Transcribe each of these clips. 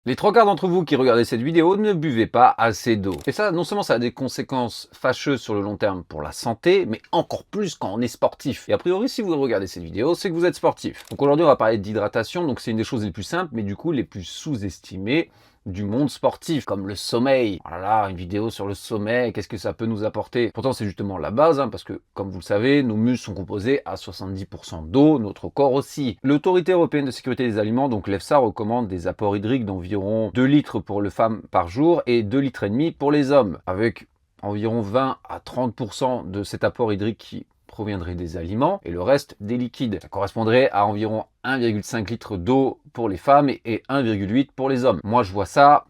Les trois quarts d'entre vous qui regardez cette vidéo ne buvez pas assez d'eau. Et ça, non seulement ça a des conséquences fâcheuses sur le long terme pour la santé, mais encore plus quand on est sportif. Et a priori, si vous regardez cette vidéo, c'est que vous êtes sportif. Donc aujourd'hui, on va parler d'hydratation, donc c'est une des choses les plus simples, mais du coup les plus sous-estimées du monde sportif, comme le sommeil. Oh là là, une vidéo sur le sommeil, qu'est-ce que ça peut nous apporter? Pourtant, c'est justement la base, parce que, comme vous le savez, nos muscles sont composés à 70% d'eau, notre corps aussi. L'Autorité européenne de sécurité des aliments, donc l'EFSA, recommande des apports hydriques d'environ 2 litres pour les femmes par jour et 2,5 litres pour les hommes, avec environ 20 à 30% de cet apport hydrique qui proviendrait des aliments et le reste des liquides. Ça correspondrait à environ 1,5 litre d'eau pour les femmes et 1,8 pour les hommes. Moi, je vois ça.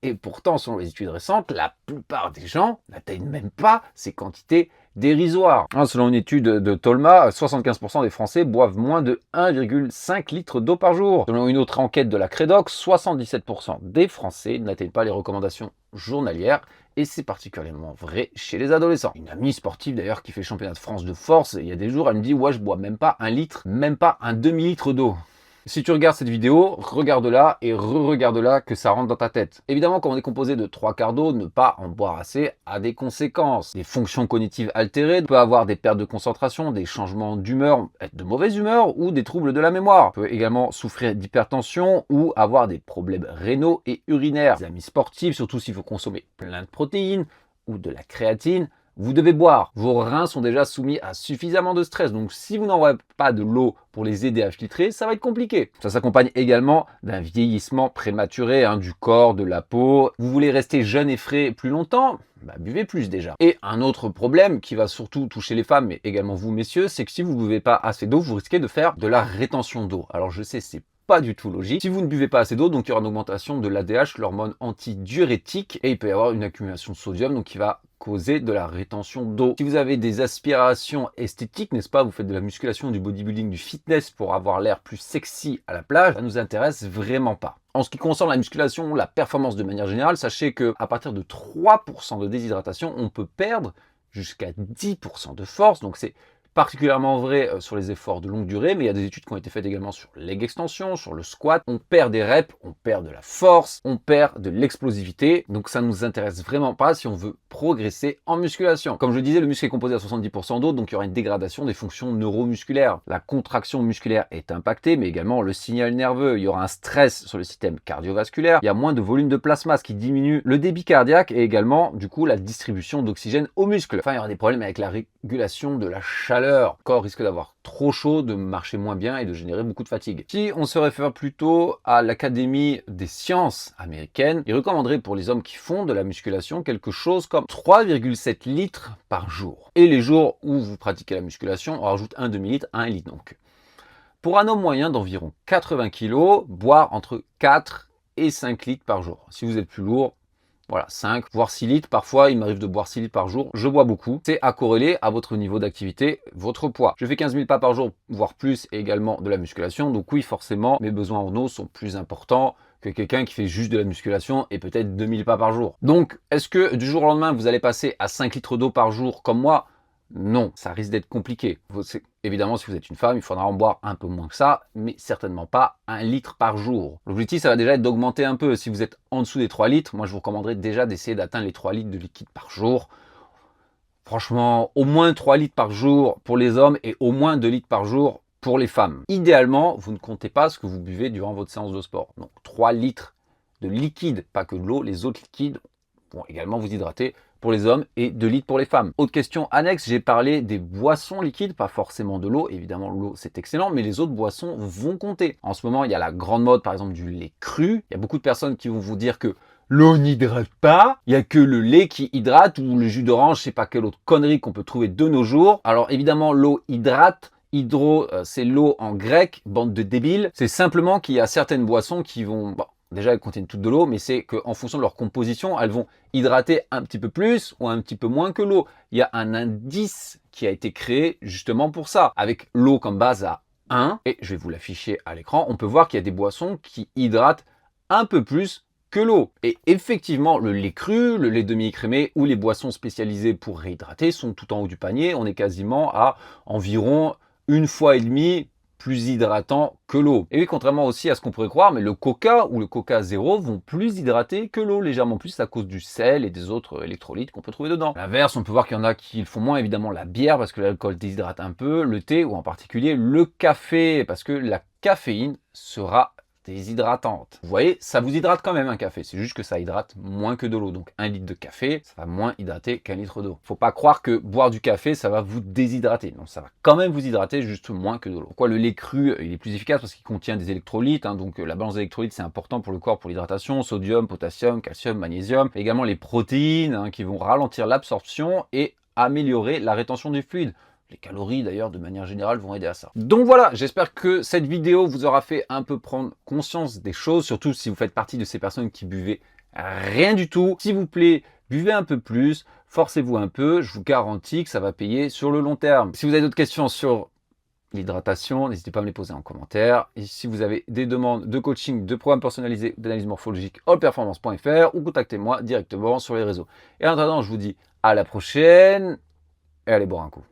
Et pourtant, selon les études récentes, la plupart des gens n'atteignent même pas ces quantités dérisoires. Selon une étude de Tolma, 75% des Français boivent moins de 1,5 litre d'eau par jour. Selon une autre enquête de la Credox, 77% des Français n'atteignent pas les recommandations journalières. Et c'est particulièrement vrai chez les adolescents. Une amie sportive d'ailleurs qui fait championnat de France de force, il y a des jours, elle me dit « Ouais, je bois même pas un litre, même pas un demi-litre d'eau ». Si tu regardes cette vidéo, regarde-la et re-regarde-la que ça rentre dans ta tête. Évidemment, quand on est composé de 3 quarts d'eau, ne pas en boire assez a des conséquences. Des fonctions cognitives altérées, peut avoir des pertes de concentration, des changements d'humeur, être de mauvaise humeur ou des troubles de la mémoire. On peut également souffrir d'hypertension ou avoir des problèmes rénaux et urinaires. Les amis sportifs, surtout s'il faut consommer plein de protéines ou de la créatine, vous devez boire. Vos reins sont déjà soumis à suffisamment de stress. Donc si vous n'envoyez pas de l'eau pour les aider à filtrer, ça va être compliqué. Ça s'accompagne également d'un vieillissement prématuré du corps, de la peau. Vous voulez rester jeune et frais plus longtemps? Buvez plus déjà. Et un autre problème qui va surtout toucher les femmes, mais également vous messieurs, c'est que si vous ne buvez pas assez d'eau, vous risquez de faire de la rétention d'eau. Alors je sais, c'est pas du tout logique. Si vous ne buvez pas assez d'eau, donc il y aura une augmentation de l'ADH, l'hormone antidiurétique, et il peut y avoir une accumulation de sodium, donc qui va causer de la rétention d'eau. Si vous avez des aspirations esthétiques, n'est-ce pas, vous faites de la musculation, du bodybuilding, du fitness pour avoir l'air plus sexy à la plage, ça nous intéresse vraiment pas. En ce qui concerne la musculation, la performance de manière générale, sachez que à partir de 3% de déshydratation, on peut perdre jusqu'à 10% de force, donc c'est particulièrement vrai sur les efforts de longue durée, mais il y a des études qui ont été faites également sur leg extension, sur le squat. On perd des reps, on perd de la force, on perd de l'explosivité, donc ça ne nous intéresse vraiment pas si on veut progresser en musculation. Comme je disais, le muscle est composé à 70% d'eau, donc il y aura une dégradation des fonctions neuromusculaires. La contraction musculaire est impactée, mais également le signal nerveux. Il y aura un stress sur le système cardiovasculaire, il y a moins de volume de plasma, ce qui diminue le débit cardiaque et également, du coup, la distribution d'oxygène aux muscles. Enfin, il y aura des problèmes avec la régulation de la chaleur. Le corps risque d'avoir trop chaud, de marcher moins bien et de générer beaucoup de fatigue. Si on se réfère plutôt à l'Académie des sciences américaines, il recommanderait pour les hommes qui font de la musculation quelque chose comme 3,7 litres par jour. Et les jours où vous pratiquez la musculation, on rajoute un demi-litre à 1 litre donc. Pour un homme moyen d'environ 80 kg, boire entre 4 et 5 litres par jour. Si vous êtes plus lourd, voilà, 5 voire 6 litres. Parfois, il m'arrive de boire 6 litres par jour. Je bois beaucoup. C'est à corréler à votre niveau d'activité, votre poids. Je fais 15 000 pas par jour, voire plus, et également de la musculation. Donc oui, forcément, mes besoins en eau sont plus importants que quelqu'un qui fait juste de la musculation et peut-être 2000 pas par jour. Donc, est-ce que du jour au lendemain, vous allez passer à 5 litres d'eau par jour comme moi? Non, ça risque d'être compliqué. Évidemment, si vous êtes une femme, il faudra en boire un peu moins que ça, mais certainement pas 1 litre par jour. L'objectif, ça va déjà être d'augmenter un peu. Si vous êtes en dessous des 3 litres, moi je vous recommanderais déjà d'essayer d'atteindre les 3 litres de liquide par jour. Franchement, au moins 3 litres par jour pour les hommes et au moins 2 litres par jour pour les femmes. Idéalement, vous ne comptez pas ce que vous buvez durant votre séance de sport. Donc 3 litres de liquide, pas que de l'eau, les autres liquides vont également vous hydrater pour les hommes et 2 litres pour les femmes. Autre question annexe, j'ai parlé des boissons liquides, pas forcément de l'eau. Évidemment, l'eau, c'est excellent, mais les autres boissons vont compter. En ce moment, il y a la grande mode, par exemple, du lait cru. Il y a beaucoup de personnes qui vont vous dire que l'eau n'hydrate pas. Il n'y a que le lait qui hydrate ou le jus d'orange, je sais pas quelle autre connerie qu'on peut trouver de nos jours. Alors évidemment, l'eau hydrate. Hydro, c'est l'eau en grec, bande de débiles. C'est simplement qu'il y a certaines boissons qui vont... Déjà, elles contiennent toutes de l'eau, mais c'est qu'en fonction de leur composition, elles vont hydrater un petit peu plus ou un petit peu moins que l'eau. Il y a un indice qui a été créé justement pour ça, avec l'eau comme base à 1, et je vais vous l'afficher à l'écran, on peut voir qu'il y a des boissons qui hydratent un peu plus que l'eau. Et effectivement, le lait cru, le lait demi-écrémé ou les boissons spécialisées pour réhydrater sont tout en haut du panier. On est quasiment à environ 1,5 fois plus hydratant que l'eau. Et oui, contrairement aussi à ce qu'on pourrait croire, mais le coca ou le coca zéro vont plus hydrater que l'eau, légèrement plus à cause du sel et des autres électrolytes qu'on peut trouver dedans. À l'inverse, on peut voir qu'il y en a qui le font moins, évidemment la bière parce que l'alcool déshydrate un peu, le thé ou en particulier le café parce que la caféine sera déshydratante. Vous voyez, ça vous hydrate quand même un café, c'est juste que ça hydrate moins que de l'eau. Donc 1 litre de café, ça va moins hydrater qu'1 litre d'eau. Faut pas croire que boire du café, ça va vous déshydrater. Non, ça va quand même vous hydrater, juste moins que de l'eau. Pourquoi le lait cru, il est plus efficace? Parce qu'il contient des électrolytes, hein, donc la balance d'électrolytes, c'est important pour le corps, pour l'hydratation, sodium, potassium, calcium, magnésium, et également les protéines hein, qui vont ralentir l'absorption et améliorer la rétention du fluide. Les calories, d'ailleurs, de manière générale, vont aider à ça. Donc voilà, j'espère que cette vidéo vous aura fait un peu prendre conscience des choses, surtout si vous faites partie de ces personnes qui buvaient rien du tout. S'il vous plaît, buvez un peu plus, forcez-vous un peu, je vous garantis que ça va payer sur le long terme. Si vous avez d'autres questions sur l'hydratation, n'hésitez pas à me les poser en commentaire. Et si vous avez des demandes de coaching, de programmes personnalisés, d'analyse morphologique, allperformance.fr ou contactez-moi directement sur les réseaux. Et en attendant, je vous dis à la prochaine et allez boire un coup.